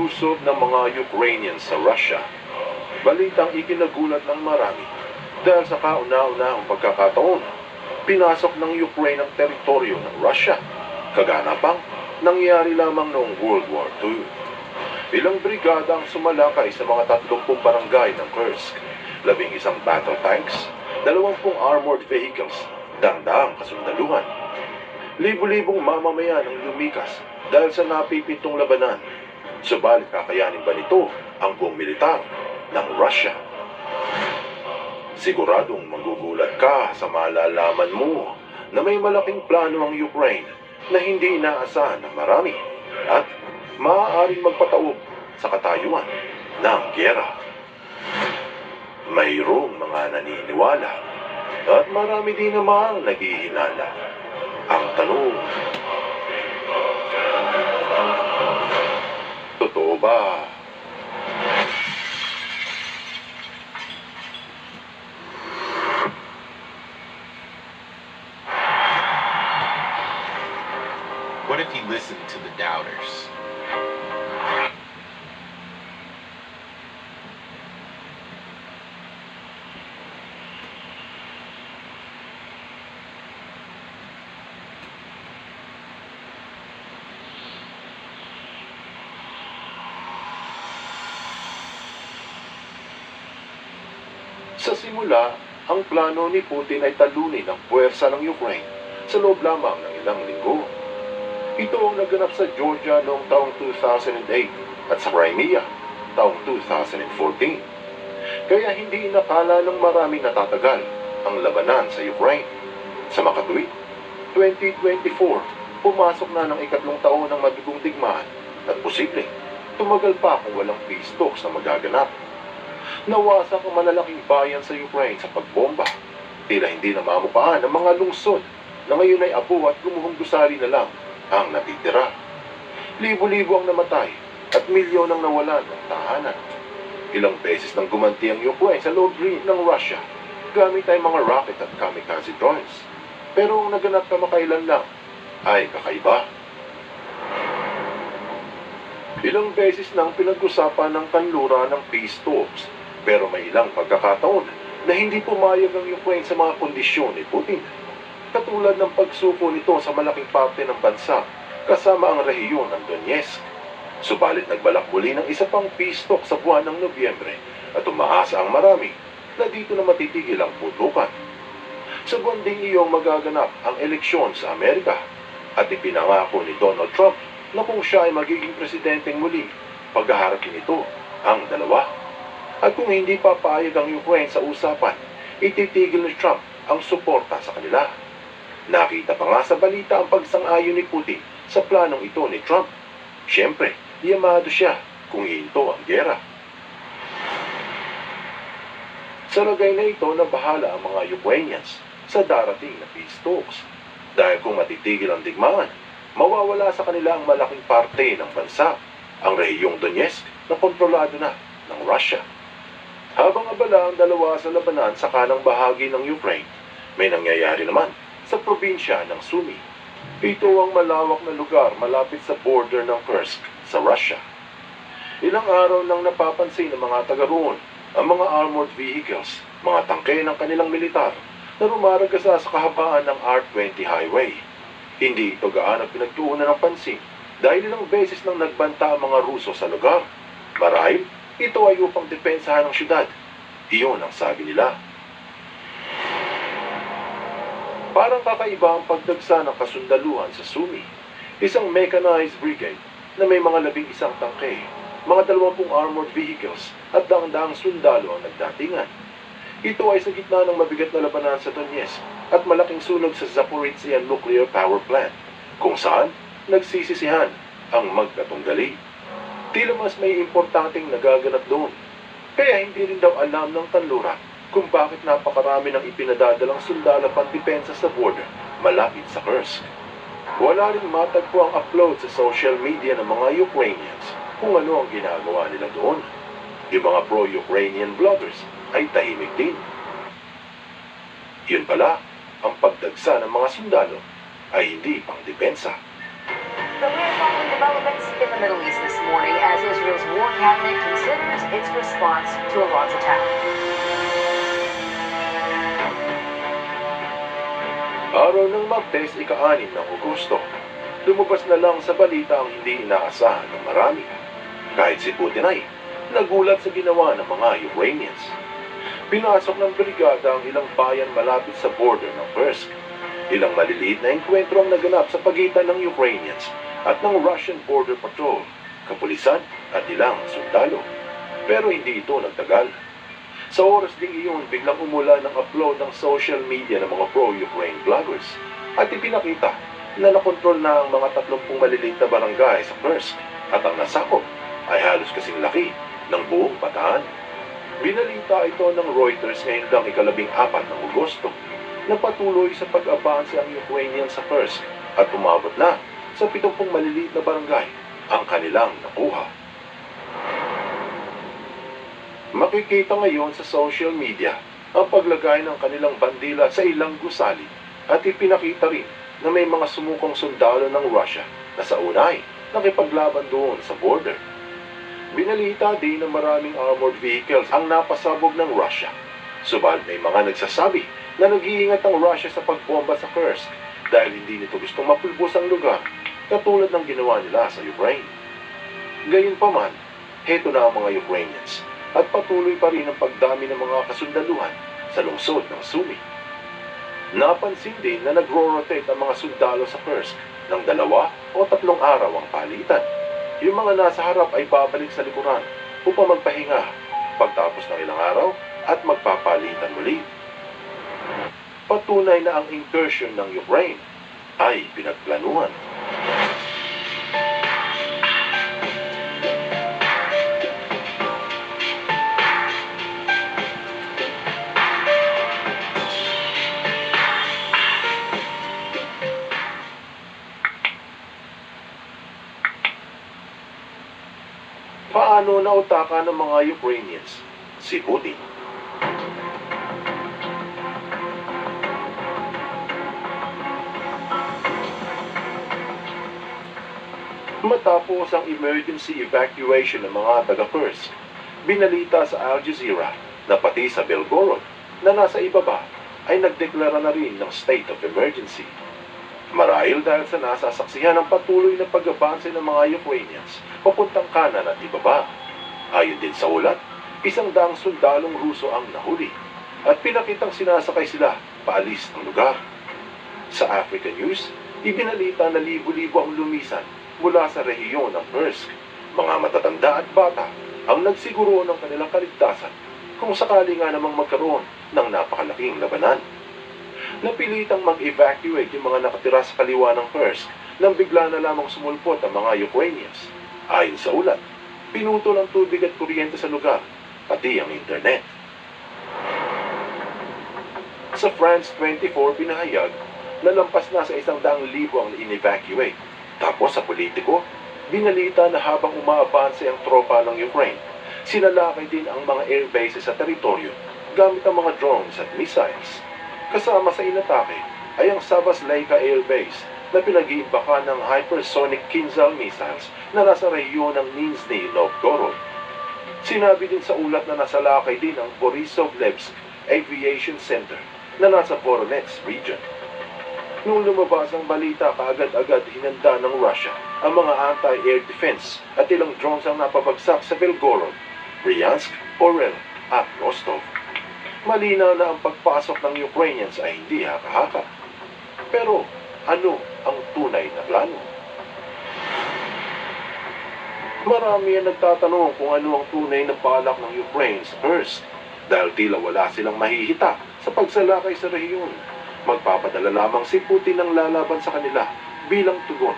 paglusob ng mga Ukrainians sa Russia, balitang ikinagulat ng marami dahil sa kauna-unahang pagkakataon, pinasok ng Ukraine ang teritoryo ng Russia. Kaganapang nangyari lamang noong World War II. Ilang brigada ang sumalakay sa mga 30 barangay ng Kursk, 11 battle tanks, 20 armored vehicles, dandaang kasundaluhan. Libo-libong mamamayan ang lumikas dahil sa napipintong labanan. Subalit kakayanin ba nito ang buong militar ng Russia? Siguradong magugulat ka sa malalaman mo na may malaking plano ang Ukraine na hindi inaasahan ng marami at maaaring magpataob sa katayuan ng giyera. Mayroong mga naniniwala at marami din namang naghihinala. Ang tanong, totoo ba? What if you listen to the doubters? Sa simula, ang plano ni Putin ay talunin ang puwersa ng Ukraine sa loob lamang ng ilang linggo. Ito ang naganap sa Georgia noong taong 2008 at sa Crimea taong 2014. Kaya hindi inakala ng marami natatagal ang labanan sa Ukraine. Sa makatuwid, 2024, pumasok na ng ikatlong taon ng madugong digmaan at posibleng tumagal pa kung walang peace talks na magaganap. Nawasak ang malalaking bayan sa Ukraine sa pagbomba. Tila hindi namamupaan ang mga lungsod na ngayon ay abo at gumuhong gusali na lang ang natitira. Libo-libo ang namatay at milyon ang nawalan ng tahanan. Ilang beses nang gumanti ang Ukraine sa loob ng Russia gamit ay mga rocket at kamikaze drones. Pero ang naganap kamakailan lang ay kakaiba. Ilang beses nang pinag-usapan ng kanluran ng peace talks, pero may ilang pagkakataon na hindi pumayag ang Ukraine sa mga kondisyon ni Putin. Katulad ng pagsuko nito sa malaking parte ng bansa kasama ang rehiyon ng Donetsk. Subalit nagbalak muli ng isa pang peace talk sa buwan ng Nobyembre at umaasa ang marami na dito na matitigil ang putukan. Sa buwan ding iyong magaganap ang eleksyon sa Amerika at ipinangako ni Donald Trump na kung siya ay magiging presidenteng muli, paghaharapin nito ang dalawa. At kung hindi papayag ang Ukraine sa usapan, ititigil ni Trump ang suporta sa kanila. Nakita pa nga sa balita ang pagsang-ayon ni Putin sa planong ito ni Trump. Siyempre, yamado siya kung ihinto ang giyera. Sa lagay na ito na bahala ang mga Ukrainians sa darating na peace talks. Dahil kung matitigil ang digmaan, mawawala sa kanila ang malaking parte ng bansa, ang rehiyong Donetsk na kontrolado na ng Russia. Habang abala ang dalawa sa labanan sa kanang bahagi ng Ukraine, may nangyayari naman sa probinsya ng Sumy. Ito ang malawak na lugar malapit sa border ng Kursk sa Russia. Ilang araw nang napapansin ng mga taga roon ang mga armored vehicles, mga tangke ng kanilang militar na rumaragasa sa kahabaan ng R20 highway. Hindi ito gaano pinagtuunan ng pansin dahil ilang beses nang nagbanta ang mga Ruso sa lugar. Marahil, ito ay upang depensahan ang syudad. Iyon ang sabi nila. Parang kakaiba ang pagdagsa ng kasundaluhan sa Sumy. Isang mechanized brigade na may mga 11 tangke, mga 20 armored vehicles at daang-daang sundalo ang nagdatingan. Ito ay sa gitna ng mabigat na labanan sa Donetsk at malaking sunog sa Zaporizhzhia Nuclear Power Plant, kung saan nagsisisihan ang magkatunggali. Tila mas may importanteng nagaganap doon. Kaya hindi rin daw alam ng kanluran kung bakit napakarami ng ipinadadalang sundalo pandepensa sa border malapit sa Kursk. Wala rin matagpo ang upload sa social media ng mga Ukrainians kung ano ang ginagawa nila doon. Yung mga pro-Ukrainian bloggers ay tahimik din. Yun pala, ang pagdagsa ng mga sundalo ay hindi pang depensa. So we're following developments in the Middle East this morning as as Israel's war cabinet considers its response to Iran's attack. Araw ng Martes, ika-6 ng Agosto, lumabas na lang sa balita ang hindi inaasahan ng marami. Kahit si Putin ay nagulat sa ginawa ng mga Ukrainians. Pinasok ng brigada ang ilang bayan malapit sa border ng Kursk. Ilang maliliit na engkwentro ang naganap sa pagitan ng Ukrainians at ng Russian Border Patrol, kapulisan at ilang sundalo. Pero hindi ito nagtagal. Sa oras ding iyon, biglang umula ng upload ng social media ng mga pro-Ukraine vloggers at ipinakita na nakontrol na ang mga 30 maliliit na barangay sa Kursk at ang nasakop ay halos kasing laki ng buong Bataan. Binalita ito ng Reuters ngayon lang ika-14 ng Agosto na patuloy sa pag-abanse ang Ukrainians sa Kursk at umabot na sa 70 maliliit na barangay ang kanilang nakuha. Makikita ngayon sa social media ang paglagay ng kanilang bandila sa ilang gusali at ipinakita rin na may mga sumukong sundalo ng Russia na sa una ay nakipaglaban doon sa border. Binalita din na maraming armored vehicles ang napasabog ng Russia. Subalit may mga nagsasabi na nag-iingat ang Russia sa pagbomba sa Kursk dahil hindi nito gustong mapulbos ang lugar katulad ng ginawa nila sa Ukraine. Gayunpaman, heto na ang mga Ukrainians at patuloy pa rin ang pagdami ng mga kasundaluhan sa lungsod ng Sumy. Napansin din na nagro-rotate ang mga sundalo sa Kursk ng 2 o 3 araw ang palitan. Yung mga nasa harap ay babalik sa likuran upang magpahinga pagtapos ng ilang araw at magpapalitan muli. Patunay na ang incursion ng Ukraine ay pinagplanuhan. Paano nautakan ng mga Ukrainians si Putin? Matapos ang emergency evacuation ng mga taga-Kursk, binalita sa Al Jazeera na pati sa Belgorod na nasa ibaba ay nagdeklara na rin ng state of emergency. Marahil dahil sa nasasaksihan ng patuloy na pag-abanse ng mga Ukrainians papuntang kanan at ibaba. Ayon din sa ulat, 100 sundalong Ruso ang nahuli at pinakitang sinasakay sila paalis ng lugar. Sa African News, ibinalita na libo-libo ang lumisan mula sa rehiyon ng Kursk. Mga matatanda at bata ang nagsiguro ng kanilang kaligtasan kung sakali nga namang magkaroon ng napakalaking labanan. Napilitang mag-evacuate yung mga nakatira sa kaliwa ng Kursk nang bigla na lamang sumulpot ang mga Ukrainians. Ayon sa ulat, pinutol ang tubig at kuryente sa lugar, pati ang internet. Sa France 24, pinahayag na lampas na sa 100,000 ang in-evacuate. Tapos sa politiko, binalita na habang umaabanse ang tropa ng Ukraine, sinalakay din ang mga air bases sa teritoryo gamit ang mga drones at missiles. Kasama sa inatake ay ang Savas-Leyka Air Base na pinag-iimbaka ng hypersonic Kinzhal missiles na nasa rehiyon ng Nizhny Novgorod. Sinabi din sa ulat na nasalakay din ang Borisovlevsk Aviation Center na nasa Voronezh region. Nung lumabas ang balita, kaagad-agad hinanda ng Russia ang mga anti-air defense at ilang drones ang napabagsak sa Belgorod, Bryansk, Orel at Rostov. Malinaw na ang pagpasok ng Ukrainians ay hindi haka-haka. Pero ano ang tunay na plano? Marami ang nagtatanong kung ano ang tunay na balak ng Ukraine sa Kursk dahil tila wala silang mahihita sa pagsalakay sa rehiyon. Magpapadala lamang si Putin ng lalaban sa kanila bilang tugon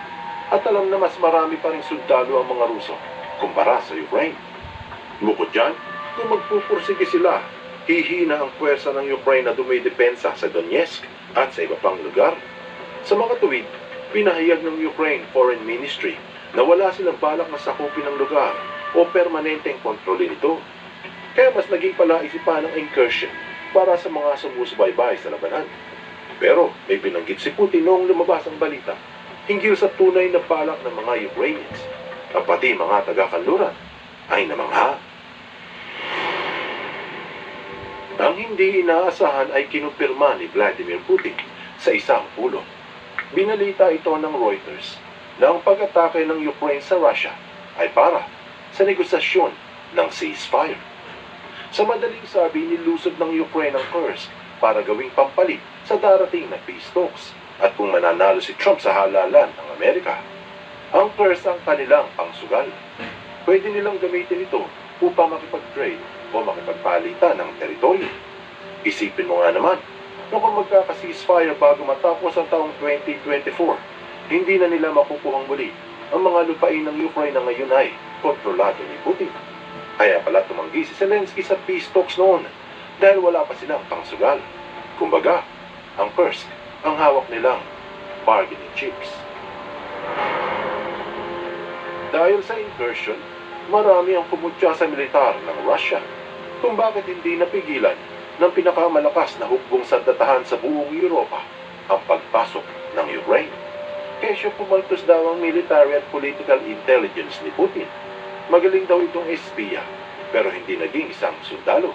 at alam na mas marami pa ring sundalo ang mga Ruso kumpara sa Ukraine. Bukod dyan, kung magpupursige sila, hihina ang puwersa ng Ukraine na dumidepensa sa Donetsk at sa iba pang lugar. Sa mga tuwid, pinahayag ng Ukraine Foreign Ministry na wala silang balak na sakupin ng lugar o permanenteng kontrolin ito. Kaya mas naging palaisipan ng incursion para sa mga sumusubaybay sa labanan. Pero may binanggit si Putin noong lumabas ang balita hinggil sa tunay na balak ng mga Ukrainians. at pati mga taga-kanluran ay namangha. Ang hindi inaasahan ay kinumpirma ni Vladimir Putin sa isang pulong. Binalita ito ng Reuters na ang pag-atake ng Ukraine sa Russia ay para sa negosasyon ng ceasefire. Sa madaling sabi, nilusod ng Ukraine ang Kursk para gawing pampalit sa darating na peace talks. At kung mananalo si Trump sa halalan ng Amerika, ang Kursk ang kanilang pangsugal. Pwede nilang gamitin ito upang makipag-trade o makipagpalitan ng teritoryo. Isipin mo nga naman na kung magkaka-ceasefire bago matapos ang taong 2024, hindi na nila makukuhang muli ang mga lupain ng Ukraine na ngayon ay kontrolado ni Putin. Kaya pala tumanggi si Zelensky sa peace talks noon dahil wala pa silang pangsugal. Kumbaga, ang Kursk ang hawak nilang bargaining chips. Dahil sa incursion, marami ang pumutya sa militar ng Russia kung bakit hindi napigilan ng pinakamalakas na hukbong sandatahan sa buong Europa ang pagpasok ng Ukraine. Kesyo pumaltos daw ang military at political intelligence ni Putin. Magaling daw itong espiya pero hindi naging isang sundalo.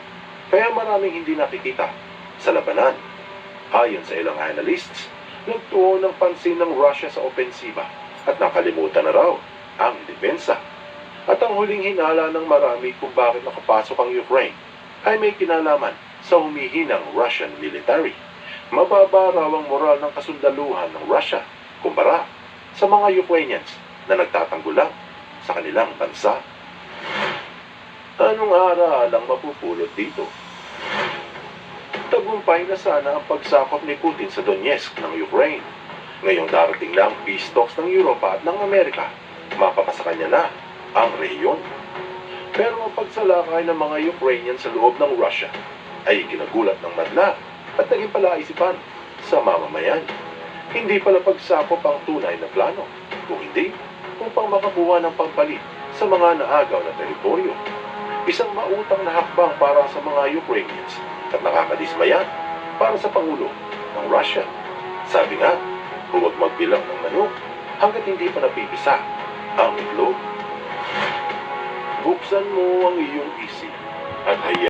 Kaya maraming hindi nakikita sa labanan. Ayon sa ilang analysts, nagtuon ng pansin ng Russia sa opensiba at nakalimutan na raw ang depensa. At ang huling hinala ng marami kung bakit nakapasok ang Ukraine ay may kinalaman sa humihinang Russian military. Mababa raw ang moral ng kasundaluhan ng Russia kumpara sa mga Ukrainians na nagtatanggol lang sa kanilang bansa. Anong aral ang mapupulot dito? Tagumpay na sana ang pagsakop ni Putin sa Donetsk ng Ukraine. Ngayong darating na ang peace talks ng Europa at ng Amerika, mapapasa kanya na ang rehiyon. Pero ang pagsalakay ng mga Ukrainian sa loob ng Russia ay ginagulat ng madla at naging palaisipan sa mamamayan. Hindi pala pagsakop ang tunay na plano, kung hindi, upang makakuha ng pampalit sa mga naagaw na teritoryo. Isang mautang na hakbang para sa mga Ukrainians at nakakadismayan para sa Pangulo ng Russia. Sabi nga, huwag magbilang ng manok hanggat hindi pa napipisa ang itlog. Buksan mo ang iyong isip at hayaan